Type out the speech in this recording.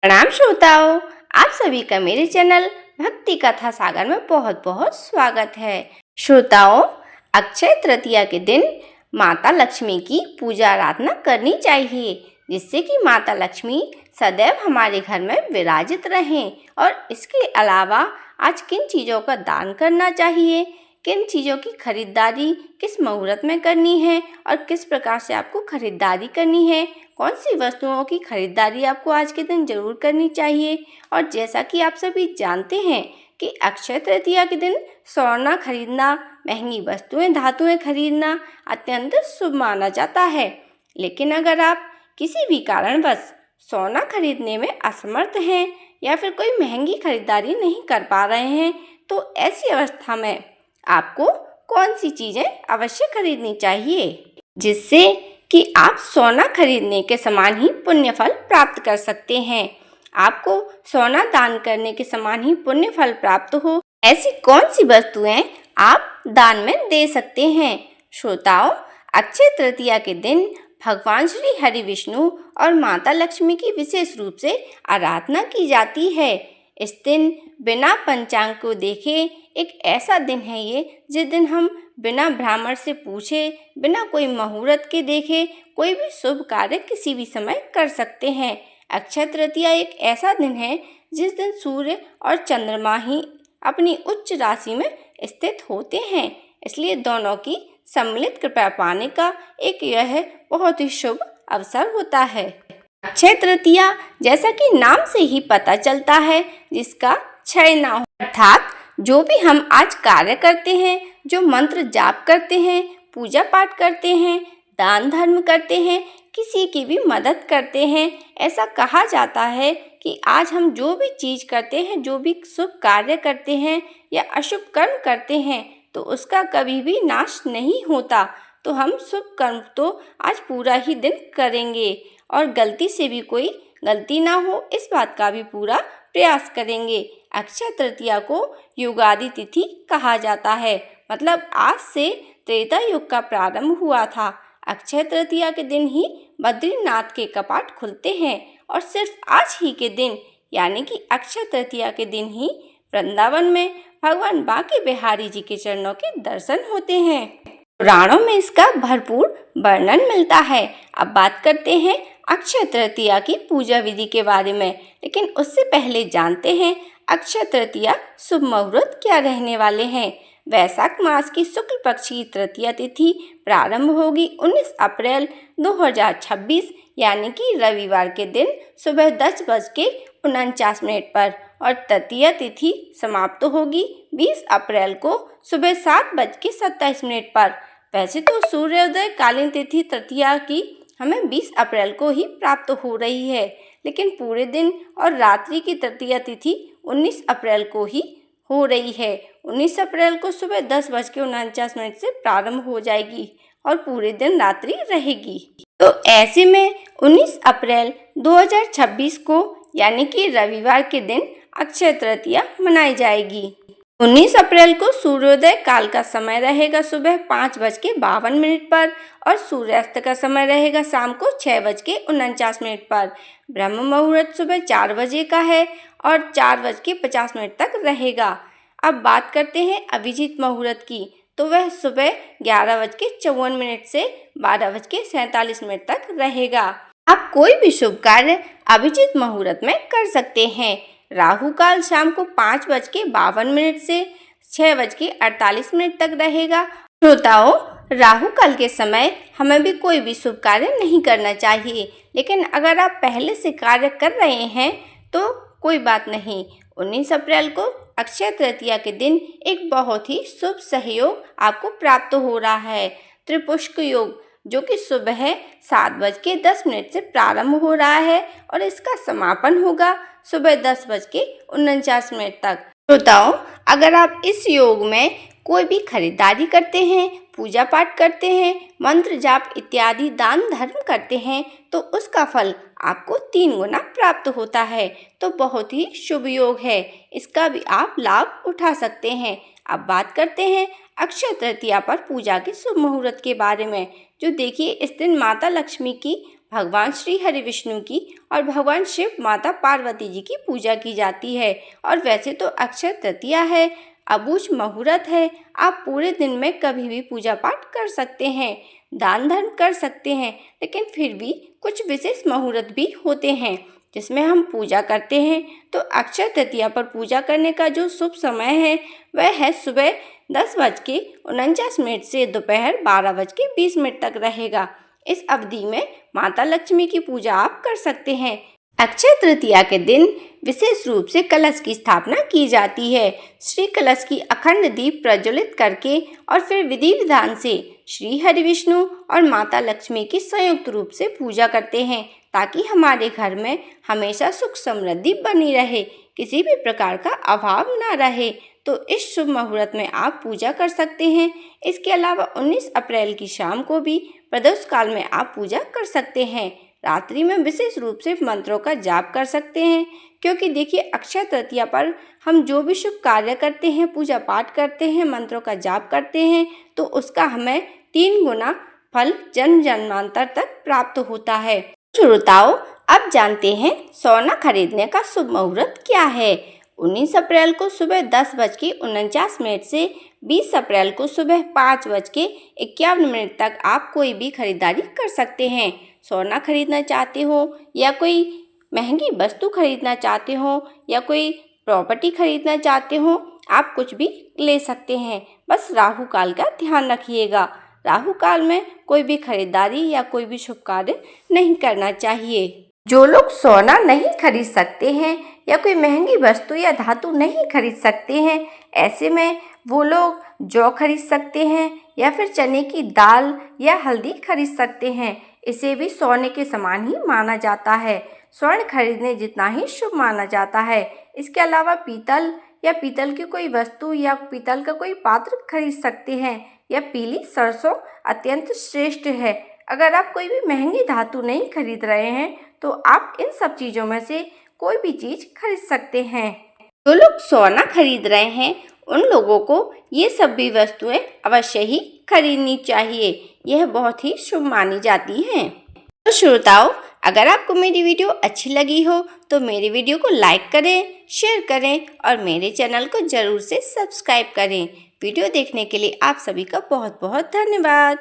प्रणाम श्रोताओं, आप सभी का मेरे चैनल भक्ति कथा सागर में बहुत बहुत स्वागत है। श्रोताओं, अक्षय तृतीया के दिन माता लक्ष्मी की पूजा आराधना करनी चाहिए, जिससे कि माता लक्ष्मी सदैव हमारे घर में विराजित रहें। और इसके अलावा आज किन चीज़ों का दान करना चाहिए, किन चीज़ों की खरीदारी किस मुहूर्त में करनी है और किस प्रकार से आपको खरीदारी करनी है, कौन सी वस्तुओं की खरीदारी आपको आज के दिन जरूर करनी चाहिए। और जैसा कि आप सभी जानते हैं कि अक्षय तृतीया के दिन सोना खरीदना, महंगी वस्तुएं धातुएं खरीदना अत्यंत शुभ माना जाता है। लेकिन अगर आप किसी भी कारणवश सोना खरीदने में असमर्थ हैं या फिर कोई महंगी खरीदारी नहीं कर पा रहे हैं, तो ऐसी अवस्था में आपको कौन सी चीज़ें अवश्य खरीदनी चाहिए, जिससे कि आप सोना खरीदने के समान ही पुण्य फल प्राप्त कर सकते हैं। आपको सोना दान करने के समान ही पुण्य फल प्राप्त हो, ऐसी कौन सी वस्तुएं आप दान में दे सकते हैं। श्रोताओं, अक्षय तृतीया के दिन भगवान श्री हरि विष्णु और माता लक्ष्मी की विशेष रूप से आराधना की जाती है। इस दिन बिना पंचांग को देखे एक ऐसा दिन है ये, जिस दिन हम बिना ब्राह्मण से पूछे, बिना कोई मुहूर्त के देखे कोई भी शुभ कार्य किसी भी समय कर सकते हैं। अक्षय तृतीया एक ऐसा दिन है जिस दिन सूर्य और चंद्रमा ही अपनी उच्च राशि में स्थित होते हैं, इसलिए दोनों की सम्मिलित कृपा पाने का एक यह बहुत ही शुभ अवसर होता है। अक्षय तृतीया, जैसा कि नाम से ही पता चलता है, जिसका क्षय ना हो, अर्थात जो भी हम आज कार्य करते हैं, जो मंत्र जाप करते हैं, पूजा पाठ करते हैं, दान धर्म करते हैं, किसी की भी मदद करते हैं, ऐसा कहा जाता है कि आज हम जो भी चीज़ करते हैं, जो भी शुभ कार्य करते हैं या अशुभ कर्म करते हैं, तो उसका कभी भी नाश नहीं होता। तो हम शुभ कर्म तो आज पूरा ही दिन करेंगे और गलती से भी कोई गलती ना हो, इस बात का भी पूरा प्रयास करेंगे। अक्षय तृतीया को युगादि तिथि कहा जाता है, मतलब आज से त्रेता युग का प्रारंभ हुआ था। अक्षय तृतीया के दिन ही बद्रीनाथ के कपाट खुलते हैं और सिर्फ आज ही के दिन यानी कि अक्षय तृतीया के दिन ही वृंदावन में भगवान बांके बिहारी जी के चरणों के दर्शन होते हैं। पुराणों में इसका भरपूर वर्णन मिलता है। अब बात करते हैं अक्षय तृतीया की पूजा विधि के बारे में, लेकिन उससे पहले जानते हैं अक्षय तृतीया शुभ मुहूर्त क्या रहने वाले हैं। वैशाख मास की शुक्ल पक्ष की तृतीया तिथि प्रारंभ होगी 19 अप्रैल 2026 यानी कि रविवार के दिन सुबह 10:49 पर और तृतीया तिथि समाप्त होगी 20 अप्रैल को सुबह 7:27 पर। वैसे तो सूर्योदय कालीन तिथि तृतीया की हमें 20 अप्रैल को ही प्राप्त हो रही है, लेकिन पूरे दिन और रात्रि की तृतीया तिथि 19 अप्रैल को ही हो रही है। 19 अप्रैल को सुबह 10:49 से प्रारंभ हो जाएगी और पूरे दिन रात्रि रहेगी। तो ऐसे में 19 अप्रैल 2026 को यानी कि रविवार के दिन अक्षय तृतीया मनाई जाएगी। 19 अप्रैल को सूर्योदय काल का समय रहेगा सुबह 5:52 पर और सूर्यास्त का समय रहेगा शाम को 6:49 पर। ब्रह्म मुहूर्त सुबह 4 बजे का है और 4:50 तक रहेगा। अब बात करते हैं अभिजीत मुहूर्त की, तो वह सुबह 11:54 से 12:47 तक रहेगा। आप कोई भी शुभ कार्य अभिजीत मुहूर्त में कर सकते हैं। राहु काल शाम को 5:52 से 6:48 तक रहेगा। श्रोताओं, राहु काल के समय हमें भी कोई भी शुभ कार्य नहीं करना चाहिए, लेकिन अगर आप पहले से कार्य कर रहे हैं तो कोई बात नहीं। 19 अप्रैल को अक्षय तृतीया के दिन एक बहुत ही शुभ सहयोग आपको प्राप्त हो रहा है, त्रिपुष्क योग, जो कि सुबह 7:10 से प्रारंभ हो रहा है और इसका समापन होगा सुबह 10:49 तक। श्रोताओं, अगर आप इस योग में कोई भी खरीदारी करते हैं, पूजा पाठ करते हैं, मंत्र जाप इत्यादि दान धर्म करते हैं, तो उसका फल आपको 3 गुना प्राप्त होता है। तो बहुत ही शुभ योग है, इसका भी आप लाभ उठा सकते हैं। अब बात करते हैं अक्षय तृतीया पर पूजा के शुभ मुहूर्त के बारे में। जो देखिए, इस दिन माता लक्ष्मी की भगवान श्री हरि विष्णु की और भगवान शिव माता पार्वती जी की पूजा की जाती है। और वैसे तो अक्षय तृतीया है, अबूझ मुहूर्त है, आप पूरे दिन में कभी भी पूजा पाठ कर सकते हैं, दान धर्म कर सकते हैं, लेकिन फिर भी कुछ विशेष मुहूर्त भी होते हैं जिसमें हम पूजा करते हैं। तो अक्षय तृतीया पर पूजा करने का जो शुभ समय है वह है सुबह 10:49 से दोपहर 12:20 तक रहेगा। इस अवधि में माता लक्ष्मी की पूजा आप कर सकते हैं। अक्षय तृतीया के दिन विशेष रूप से कलश की स्थापना की जाती है। श्री कलश की अखंड दीप प्रज्वलित करके और फिर विधि विधान से श्री हरि विष्णु और माता लक्ष्मी की संयुक्त रूप से पूजा करते हैं, ताकि हमारे घर में हमेशा सुख समृद्धि बनी रहे, किसी भी प्रकार का अभाव ना रहे। तो इस शुभ मुहूर्त में आप पूजा कर सकते हैं। इसके अलावा 19 अप्रैल की शाम को भी प्रदोष काल में आप पूजा कर सकते हैं। रात्रि में विशेष रूप से मंत्रों का जाप कर सकते हैं, क्योंकि देखिए अक्षय तृतीया पर हम जो भी शुभ कार्य करते हैं, पूजा पाठ करते हैं, मंत्रों का जाप करते हैं, तो उसका हमें 3 गुना फल जन्म जन्मांतर तक प्राप्त होता है। श्रोताओं, अब जानते हैं सोना खरीदने का शुभ मुहूर्त क्या है। 19 अप्रैल को सुबह 10:49 से 20 अप्रैल को सुबह 5:51 तक आप कोई भी खरीदारी कर सकते हैं। सोना खरीदना चाहते हो या कोई महंगी वस्तु खरीदना चाहते हो या कोई प्रॉपर्टी खरीदना चाहते हो, आप कुछ भी ले सकते हैं। बस राहु काल का ध्यान रखिएगा। राहु काल में कोई भी खरीदारी या कोई भी शुभ कार्य नहीं करना चाहिए। जो लोग सोना नहीं खरीद सकते हैं या कोई महंगी वस्तु या धातु नहीं खरीद सकते हैं, ऐसे में वो लोग जौ खरीद सकते हैं या फिर चने की दाल या हल्दी खरीद सकते हैं। इसे भी सोने के समान ही माना जाता है। स्वर्ण खरीदने जितना ही शुभ माना जाता है। इसके अलावा पीतल या पीतल की कोई वस्तु या पीतल का कोई पात्र खरीद सकते हैं या पीली सरसों अत्यंत श्रेष्ठ है। अगर आप कोई भी महंगी धातु नहीं खरीद रहे हैं तो आप इन सब चीज़ों में से कोई भी चीज़ खरीद सकते हैं। जो लोग सोना खरीद रहे हैं उन लोगों को ये सब भी वस्तुएं अवश्य ही खरीदनी चाहिए। यह बहुत ही शुभ मानी जाती हैं। तो श्रोताओं, अगर आपको मेरी वीडियो अच्छी लगी हो तो मेरी वीडियो को लाइक करें, शेयर करें और मेरे चैनल को ज़रूर से सब्सक्राइब करें। वीडियो देखने के लिए आप सभी का बहुत बहुत धन्यवाद।